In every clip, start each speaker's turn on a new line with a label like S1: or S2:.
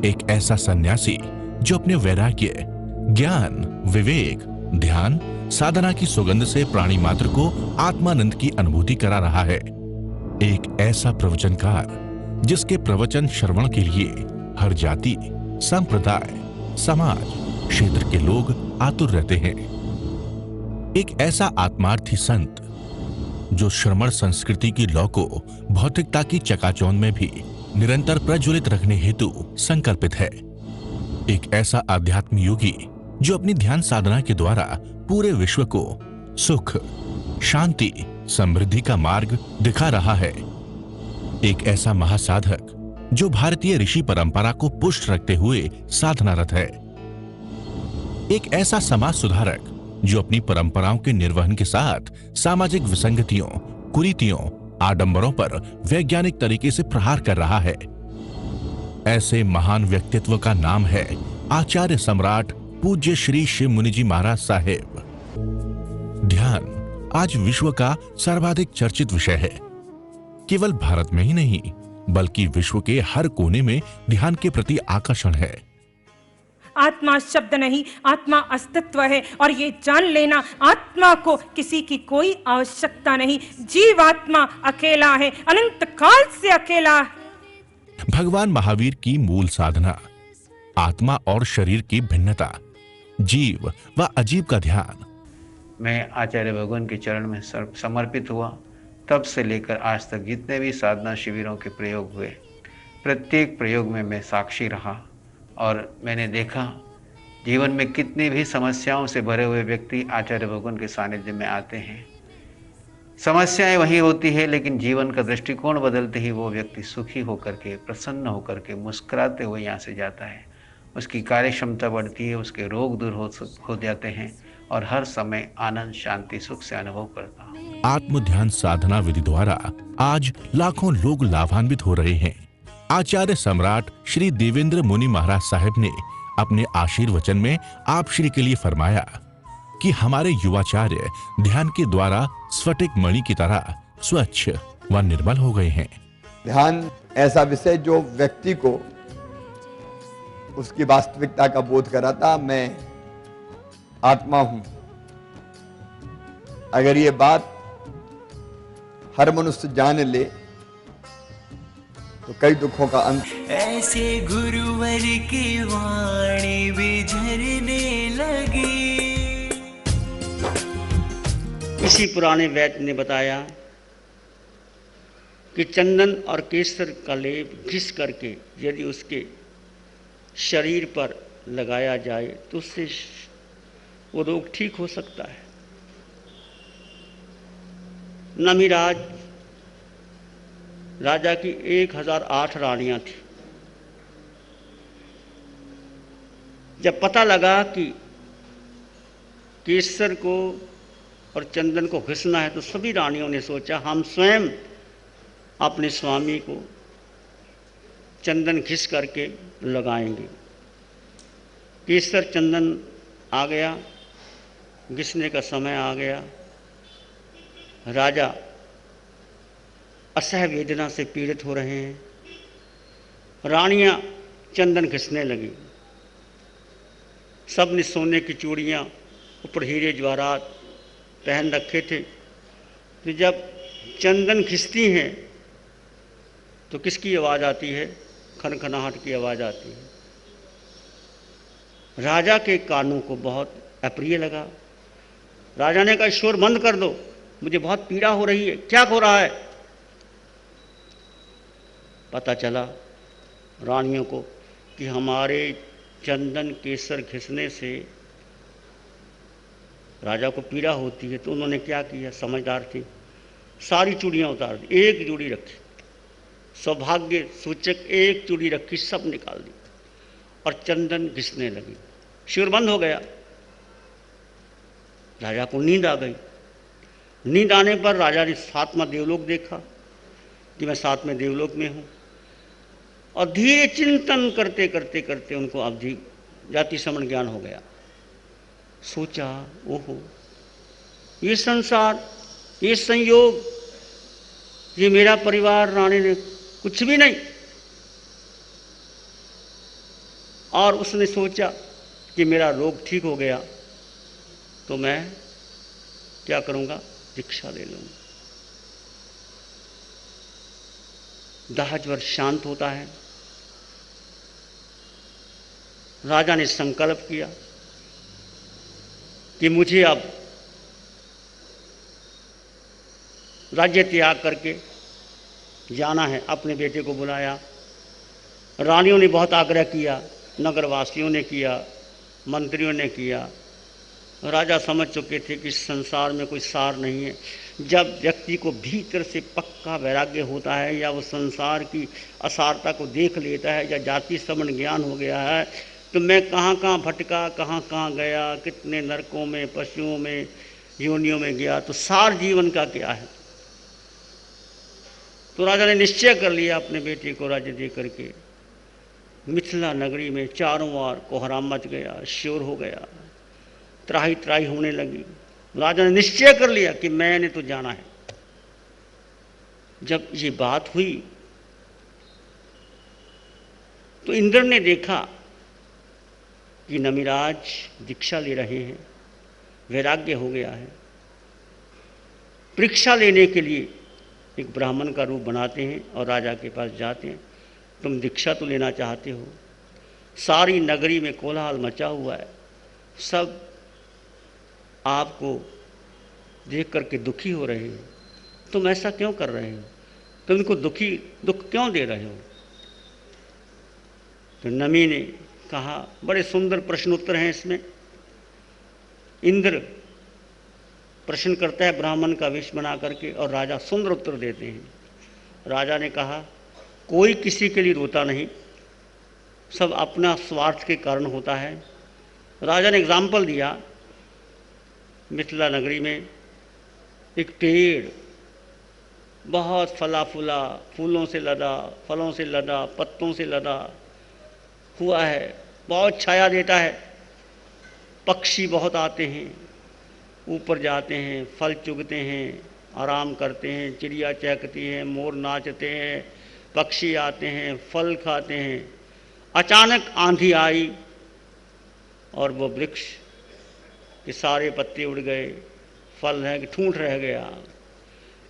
S1: एक ऐसा सन्यासी जो अपने वैराग्य, ज्ञान, विवेक, ध्यान, साधना की सुगंध से प्राणी मात्र को आत्मानंद की अनुभूति करा रहा है। एक ऐसा प्रवचनकार जिसके प्रवचन श्रवण के लिए हर जाति, संप्रदाय, समाज, क्षेत्र के लोग आतुर रहते हैं। एक ऐसा आत्मार्थी संत जो श्रमण संस्कृति की लौ को भौतिकता की चकाचौंध में भी निरंतर प्रज्वलित रखने हेतु संकल्पित है। एक ऐसा आध्यात्म योगी जो अपनी ध्यान साधना के द्वारा पूरे विश्व को सुख, शांति, समृद्धि का मार्ग दिखा रहा है। एक ऐसा महासाधक जो भारतीय ऋषि परंपरा को पुष्ट रखते हुए साधनारत है। एक ऐसा समाज सुधारक जो अपनी परंपराओं के निर्वहन के साथ सामाजिक विसंगतियों, कुरीतियों, आडंबरों पर वैज्ञानिक तरीके से प्रहार कर रहा है। ऐसे महान व्यक्तित्व का नाम है आचार्य सम्राट पूज्य श्री शिव मुनि जी महाराज साहेब। ध्यान आज विश्व का सर्वाधिक चर्चित विषय है। केवल भारत में ही नहीं बल्कि विश्व के हर कोने में ध्यान के प्रति आकर्षण है।
S2: आत्मा शब्द नहीं, आत्मा अस्तित्व है और ये जान लेना आत्मा को किसी की कोई आवश्यकता नहीं। जीवात्मा अकेला है, अनंत काल से अकेला।
S1: भगवान महावीर की मूल साधना आत्मा और शरीर की भिन्नता, जीव व अजीब का ध्यान।
S3: मैं आचार्य भगवान के चरण में समर्पित हुआ, तब से लेकर आज तक जितने भी साधना शिविरों के प्रयोग हुए, प्रत्येक प्रयोग में मैं साक्षी रहा और मैंने देखा जीवन में कितनी भी समस्याओं से भरे हुए व्यक्ति आचार्य भगवान के सानिध्य में आते हैं। समस्याएं वही होती है, लेकिन जीवन का दृष्टिकोण बदलते ही वो व्यक्ति सुखी होकर के, प्रसन्न होकर के, मुस्कुराते हुए यहाँ से जाता है। उसकी कार्य क्षमता बढ़ती है, उसके रोग दूर हो जाते हैं और हर समय आनंद, शांति, सुख से अनुभव करता है।
S1: आत्म ध्यान साधना विधि द्वारा आज लाखों लोग लाभान्वित हो रहे हैं। आचार्य सम्राट श्री देवेंद्र मुनि महाराज साहेब ने अपने आशीर्वचन में आप श्री के लिए फरमाया कि हमारे युवाचार्य ध्यान के द्वारा स्फटिक मणि की तरह स्वच्छ व निर्मल हो गए हैं।
S4: ध्यान ऐसा विषय जो व्यक्ति को उसकी वास्तविकता का बोध कराता। मैं आत्मा हूं, अगर ये बात हर मनुष्य जान ले तो कई दुखों का अंत।
S5: ऐसे गुरुवर की वाणी बिझरने लगी।
S6: किसी पुराने वैद्य ने बताया कि चंदन और केसर का लेप घिस करके यदि उसके शरीर पर लगाया जाए तो उससे वो रोग ठीक हो सकता है। नमिराज राजा की 1008 रानियां थी। जब पता लगा कि केसर को और चंदन को घिसना है तो सभी रानियों ने सोचा हम स्वयं अपने स्वामी को चंदन घिस करके लगाएंगे। केसर चंदन आ गया, घिसने का समय आ गया। राजा असह्य वेदना से पीड़ित हो रहे हैं। रानियां चंदन घिसने लगी। सब ने सोने की चूड़ियाँ, ऊपर हीरे जवाहरात पहन रखे थे। तो जब चंदन घिसती हैं तो किसकी आवाज़ आती है? खनखनाहट की आवाज़ आती है। राजा के कानों को बहुत अप्रिय लगा। राजा ने कहा शोर बंद कर दो, मुझे बहुत पीड़ा हो रही है। क्या हो रहा है? पता चला रानियों को कि हमारे चंदन केसर घिसने से राजा को पीड़ा होती है। तो उन्होंने क्या किया, समझदार थी, सारी चूड़ियाँ उतार दी, एक चूड़ी रखी, सौभाग्य सूचक एक चूड़ी रखी, सब निकाल दी और चंदन घिसने लगी। शोर बंद हो गया। राजा को नींद आ गई। नींद आने पर राजा ने सातवां देवलोक देखा कि मैं सातवें देवलोक में हूँ और धीरे चिंतन करते करते करते उनको अवधि जाति श्रवण ज्ञान हो गया। सोचा ओहो, ये संसार, ये संयोग, ये मेरा परिवार, रानी ने कुछ भी नहीं। और उसने सोचा कि मेरा रोग ठीक हो गया तो मैं क्या करूँगा, दीक्षा ले लूँगा। दाहज्वर शांत होता है। राजा ने संकल्प किया कि मुझे अब राज्य त्याग करके जाना है। अपने बेटे को बुलाया। रानियों ने बहुत आग्रह किया, नगरवासियों ने किया, मंत्रियों ने किया। राजा समझ चुके थे कि इस संसार में कोई सार नहीं है। जब व्यक्ति को भीतर से पक्का वैराग्य होता है या वो संसार की असारता को देख लेता है या जाति श्रवण ज्ञान हो गया है, तो मैं कहाँ कहाँ भटका, कहाँ कहाँ गया, कितने नरकों में, पशुओं में, योनियों में गया, तो सार जीवन का क्या है। तो राजा ने निश्चय कर लिया अपने बेटे को राज्य दे करके। मिथिला नगरी में चारों ओर कोहराम मच गया, शोर हो गया, त्राही त्राही होने लगी। राजा ने निश्चय कर लिया कि मैंने तो जाना है। जब ये बात हुई तो इंद्र ने देखा कि नमिराज दीक्षा ले रहे हैं, वैराग्य हो गया है। परीक्षा लेने के लिए एक ब्राह्मण का रूप बनाते हैं और राजा के पास जाते हैं। तुम दीक्षा तो लेना चाहते हो। सारी नगरी में कोलाहल मचा हुआ है, सब आपको देख करके दुखी हो रहे हैं। तुम ऐसा क्यों कर रहे हो, तुम इनको दुख क्यों दे रहे हो। तो नमी ने कहा, बड़े सुंदर प्रश्न उत्तर हैं इसमें। इंद्र प्रश्न करता है ब्राह्मण का वेश बना करके और राजा सुंदर उत्तर देते हैं। राजा ने कहा, कोई किसी के लिए रोता नहीं, सब अपना स्वार्थ के कारण होता है। राजा ने एग्जाम्पल दिया, मिथिला नगरी में एक पेड़ बहुत फला फूला, फूलों से लदा, फलों से लदा, पत्तों से लदा हुआ है, बहुत छाया देता है। पक्षी बहुत आते हैं, ऊपर जाते हैं, फल चुगते हैं, आराम करते हैं, चिड़िया चहकती हैं, मोर नाचते हैं, पक्षी आते हैं, फल खाते हैं। अचानक आंधी आई और वो वृक्ष के सारे पत्ते उड़ गए, फल है कि ठूंठ रह गया।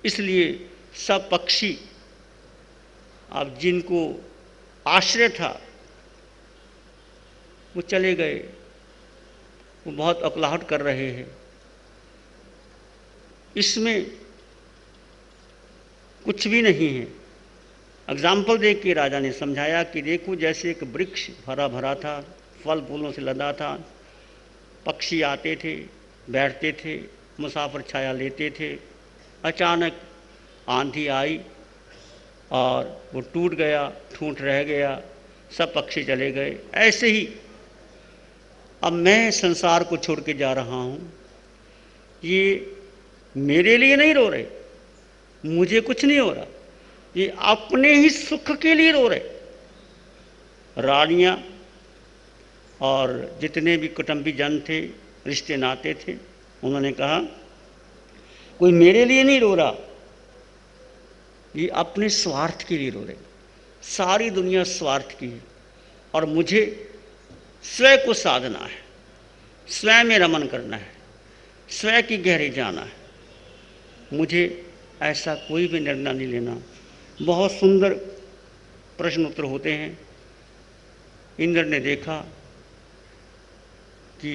S6: इसलिए सब पक्षी अब जिनको आश्रय था वो चले गए, वो बहुत अकलाहट कर रहे हैं। इसमें कुछ भी नहीं है। एग्जाम्पल देख के राजा ने समझाया कि देखो, जैसे एक वृक्ष हरा भरा था, फल फूलों से लदा था, पक्षी आते थे, बैठते थे, मुसाफिर छाया लेते थे। अचानक आंधी आई और वो टूट गया, ठूंठ रह गया, सब पक्षी चले गए। ऐसे ही अब मैं संसार को छोड़ के जा रहा हूँ। ये मेरे लिए नहीं रो रहे, मुझे कुछ नहीं हो रहा, ये अपने ही सुख के लिए रो रहे। रानियाँ और जितने भी कुटुंबी जन थे, रिश्ते नाते थे, उन्होंने कहा कोई मेरे लिए नहीं रो रहा, ये अपने स्वार्थ के लिए रो रहे। सारी दुनिया स्वार्थ की है और मुझे स्वयं को साधना है, स्वयं में रमन करना है, स्वयं की गहरी जाना है। मुझे ऐसा कोई भी निर्णय नहीं लेना। बहुत सुंदर प्रश्न उत्तर होते हैं। इंद्र ने देखा कि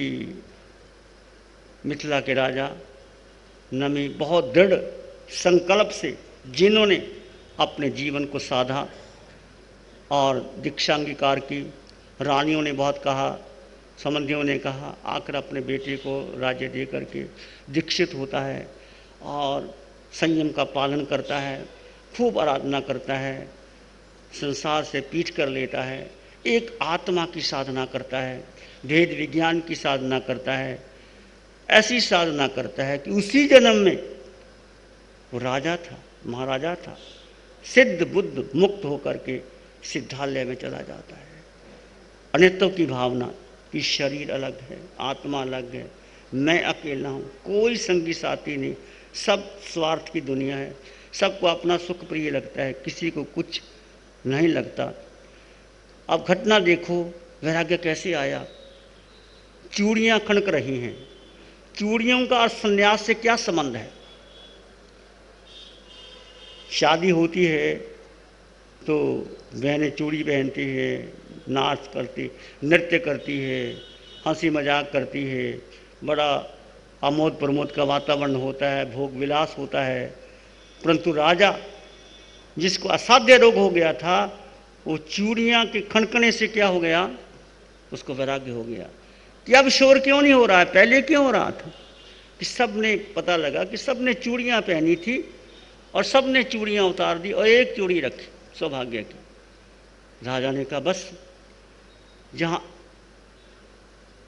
S6: मिथिला के राजा नमी बहुत दृढ़ संकल्प से जिन्होंने अपने जीवन को साधा और दीक्षा अंगीकार की। रानियों ने बहुत कहा, संबंधियों ने कहा, आकर अपने बेटे को राज्य दे करके दीक्षित होता है और संयम का पालन करता है, खूब आराधना करता है, संसार से पीठ कर लेता है, एक आत्मा की साधना करता है, भेद विज्ञान की साधना करता है। ऐसी साधना करता है कि उसी जन्म में वो राजा था, महाराजा था, सिद्ध बुद्ध मुक्त होकर के सिद्धालय में चला जाता है। अनित्व की भावना कि शरीर अलग है, आत्मा अलग है, मैं अकेला हूँ, कोई संगी साथी नहीं, सब स्वार्थ की दुनिया है, सबको अपना सुख प्रिय लगता है, किसी को कुछ नहीं लगता। अब घटना देखो वैराग्य कैसे आया? चूड़ियाँ खनक रही हैं, चूड़ियों का और संन्यास से क्या संबंध है? शादी होती है तो बहनें चूड़ी पहनती है, नाच करती, नृत्य करती है, हंसी मजाक करती है, बड़ा आमोद प्रमोद का वातावरण होता है, भोग विलास होता है। परंतु राजा जिसको असाध्य रोग हो गया था, वो चूड़ियाँ के खनकने से क्या हो गया? उसको वैराग्य हो गया कि अब शोर क्यों नहीं हो रहा है, पहले क्यों हो रहा था? कि सब ने पता लगा कि सब ने चूड़ियाँ पहनी थी और सब ने चूड़ियाँ उतार दी और एक चूड़ी रखी सौभाग्य की। राजा ने कहा बस, जहाँ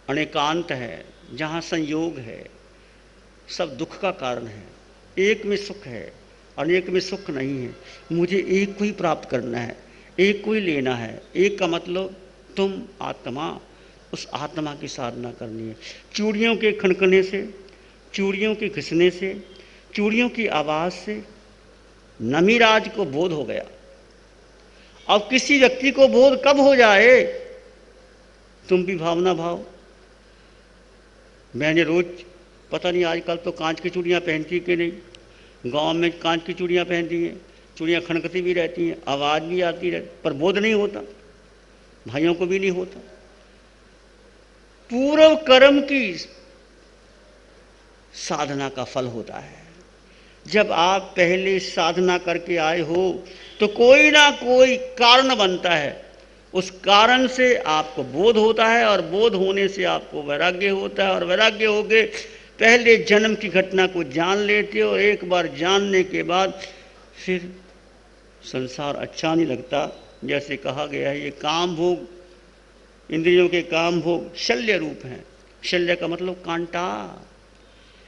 S6: अनेकांत है, जहाँ संयोग है, सब दुख का कारण है। एक में सुख है, अनेक में सुख नहीं है। मुझे एक को ही प्राप्त करना है, एक को ही लेना है। एक का मतलब तुम आत्मा, उस आत्मा की साधना करनी है। चूड़ियों के खनकने से, चूड़ियों के घिसने से, चूड़ियों की आवाज़ से नमीराज को बोध हो गया। अब किसी व्यक्ति को बोध कब हो जाए? तुम भी भावना भाव। मैंने रोज, पता नहीं आजकल तो कांच की चूड़ियाँ पहनती कि नहीं, गांव में कांच की चूड़ियाँ पहनती हैं, चूड़ियाँ खनकती भी रहती हैं, आवाज़ भी आती रहती, पर बोध नहीं होता, भाइयों को भी नहीं होता। पूर्व कर्म की साधना का फल होता है। जब आप पहले साधना करके आए हो तो कोई ना कोई कारण बनता है, उस कारण से आपको बोध होता है और बोध होने से आपको वैराग्य होता है और वैराग्य हो गए पहले जन्म की घटना को जान लेते हो। एक बार जानने के बाद फिर संसार अच्छा नहीं लगता। जैसे कहा गया है, ये काम भोग, इंद्रियों के काम भोग शल्य रूप हैं। शल्य का मतलब कांटा।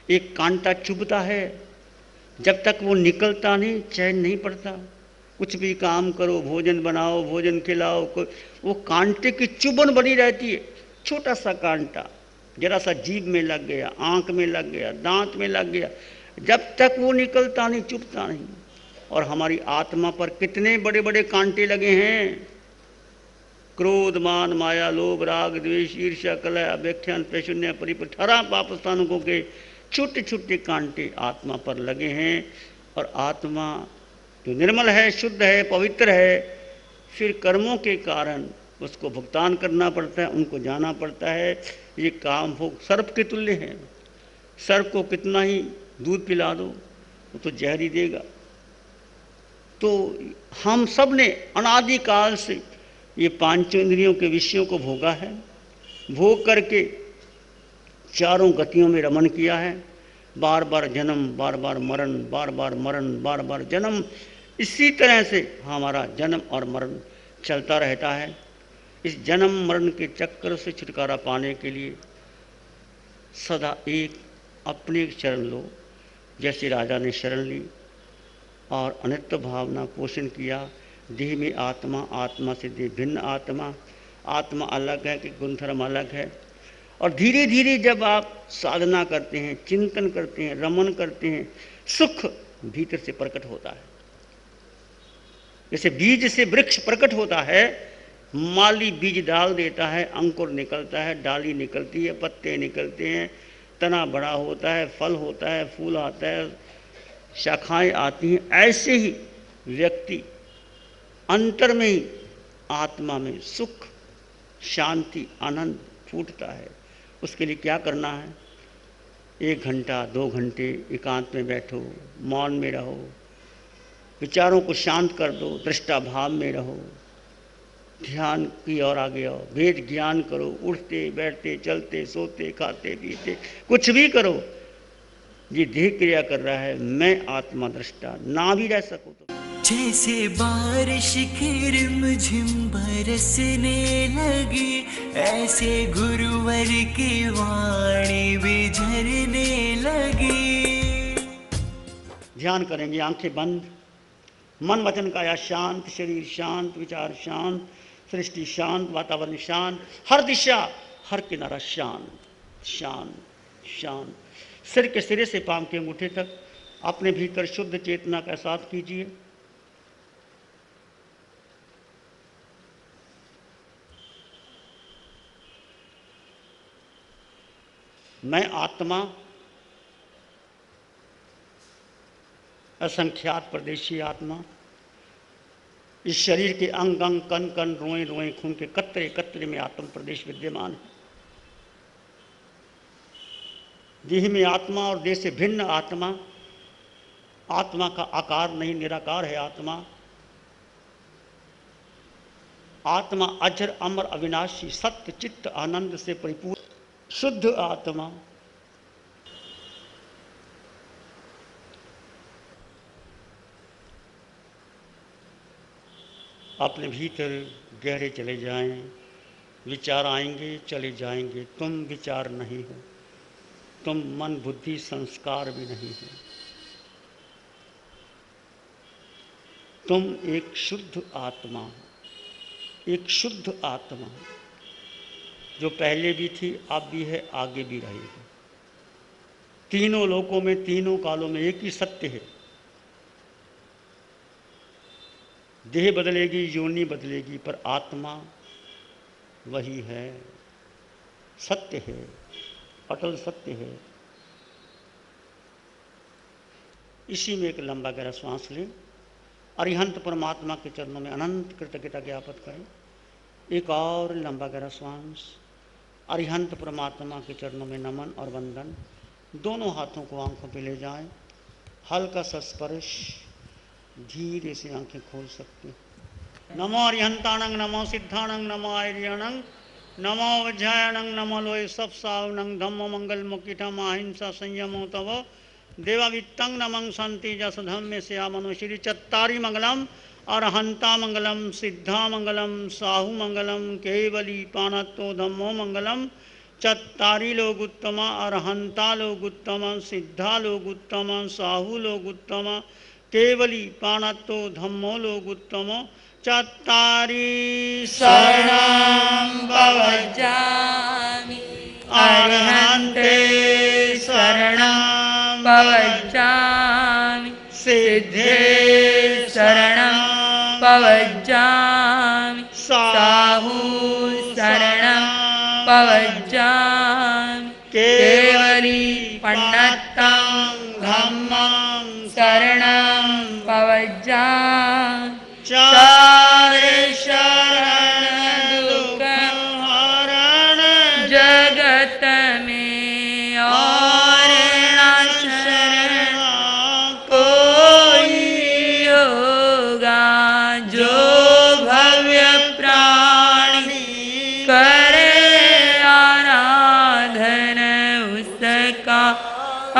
S6: एक कांटा चुभता है, जब तक वो निकलता नहीं चैन नहीं पड़ता। कुछ भी काम करो, भोजन बनाओ, भोजन खिलाओ, वो कांटे की चुभन बनी रहती है। छोटा सा कांटा जरा सा जीभ में लग गया, आंख में लग गया, दांत में लग गया, जब तक वो निकलता नहीं, चुभता नहीं। और हमारी आत्मा पर कितने बड़े बड़े कांटे लगे हैं। क्रोध, मान, माया, लोभ, राग, द्वेष, ईर्ष्या, कलह, अव्याख्यान, पैशून्य, परिपर, 18 पाप स्थानकों के छोटे छोटे कांटे आत्मा पर लगे हैं। और आत्मा जो निर्मल है, शुद्ध है, पवित्र है, फिर कर्मों के कारण उसको भुगतान करना पड़ता है, उनको जाना पड़ता है। ये काम भोग सर्प के तुल्य है। सर्प को कितना ही दूध पिला दो वो तो जहर ही देगा। तो हम सब ने अनादिकाल से ये पांचों इंद्रियों के विषयों को भोगा है, भोग करके चारों गतियों में रमन किया है। बार बार जन्म, बार बार मरण, बार बार मरण, बार बार जन्म। इसी तरह से हमारा जन्म और मरण चलता रहता है। इस जन्म मरण के चक्कर से छुटकारा पाने के लिए सदा एक अपने शरण लो। जैसे राजा ने शरण ली और अनित्य भावना पोषण किया। देह में आत्मा, आत्मा से देह भिन्न आत्मा, आत्मा अलग है कि गुणधर्म अलग है। और धीरे धीरे जब आप साधना करते हैं, चिंतन करते हैं, रमन करते हैं, सुख भीतर से प्रकट होता है। जैसे बीज से वृक्ष प्रकट होता है, माली बीज डाल देता है, अंकुर निकलता है, डाली निकलती है, पत्ते निकलते हैं, तना बड़ा होता है, फल होता है, फूल आता है, शाखाएं आती हैं। ऐसे ही व्यक्ति अंतर में ही आत्मा में सुख, शांति, आनंद फूटता है। उसके लिए क्या करना है? 1 घंटा 2 घंटे एकांत में बैठो, मौन में रहो, विचारों को शांत कर दो, दृष्टा भाव में रहो, ध्यान की ओर आगे आओ, वेद ज्ञान करो, उठते बैठते चलते सोते खाते पीते कुछ भी करो। ये देह क्रिया कर रहा है, मैं आत्मा दृष्टा ना भी रह सकूं तो।
S5: जैसे बारिश की रिमझिम बरसने लगी, ऐसे गुरुवर की वाणी भी झरने लगी।
S6: ध्यान करेंगे, आंखें बंद, मन वचन काया शांत, शरीर शांत, विचार शांत, सृष्टि शांत, वातावरण शांत, हर दिशा हर किनारा शांत शांत शांत। सिर के सिरे से पांव के अंगूठे तक अपने भीतर शुद्ध चेतना का एहसास कीजिए। मैं आत्मा असंख्यात परदेशी आत्मा, इस शरीर के अंग अंग कण कण रोए रोए खून के कतरे कतरे में आत्म प्रदेश विद्यमान है। देह में आत्मा और देह से भिन्न आत्मा, आत्मा का आकार नहीं, निराकार है आत्मा। आत्मा अजर अमर अविनाशी सत्य चित्त आनंद से परिपूर्ण शुद्ध आत्मा। अपने भीतर गहरे चले जाएं, विचार आएंगे चले जाएंगे। तुम विचार नहीं हो, तुम मन बुद्धि संस्कार भी नहीं हो, तुम एक शुद्ध आत्मा हो, एक शुद्ध आत्मा जो पहले भी थी, अब भी है, आगे भी रहेगी। तीनों लोकों में तीनों कालों में एक ही सत्य है। देह बदलेगी, योनि बदलेगी, पर आत्मा वही है, सत्य है, अटल सत्य है। इसी में एक लंबा गहरा श्वास लें, अरिहंत परमात्मा के चरणों में अनंत कृतज्ञता ज्ञापन करें। एक और लंबा गहरा श्वास, अरिहंत परमात्मा के चरणों में नमन और वंदन। दोनों हाथों को आंखों पे ले जाएं, हल्का सा स्पर्श, धीरे से आंखें खोल सकते हैं। नमो अरिहंताणं, नमो सिद्धाणं, नमो आर्याणं, नमो वज्रायणं, नमो लोय सब सावनं, धम्मो मंगल मुकिठम अहिंसा संयमो तव देवावित्तं नमं शांति जस धम्मे से मनो श्री चत्तारी मंगलम, अरहंता मंगलम, सिद्धा मंगलम, साहु मंगलम, केवली पाणत्तो धम्मो मंगलम। चत्तारी लोग उत्तम, अरहंता लोग उत्तम, सिद्धा लोग उत्तम, साहु लोग उत्तम, केवली पाणत्तो धम्मो लोग उत्तम। चत्तारी शरणं भवजामि, अरहन्ते शरणं
S7: भवजामि,
S6: सिद्धे
S7: शरणं भवजामि, साहु शरणं भवजामि, केवली पण्डितं
S6: धम्मं
S7: शरणं भवजामि,
S6: चारे शरण दुख हरण
S7: जगत में और न शरण कोई होगा। जो भव्य प्राणी करे आराधन, उसका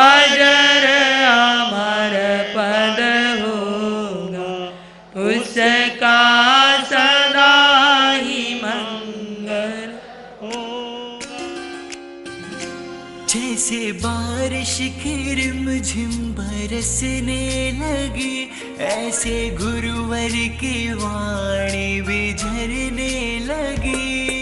S7: अजर अमर पद होगा, उसका सदा ही मंगल होगा।
S5: जैसे बारिश की रिमझिम बरसने लगी, ऐसे गुरुवर की वाणी भी झरने लगी।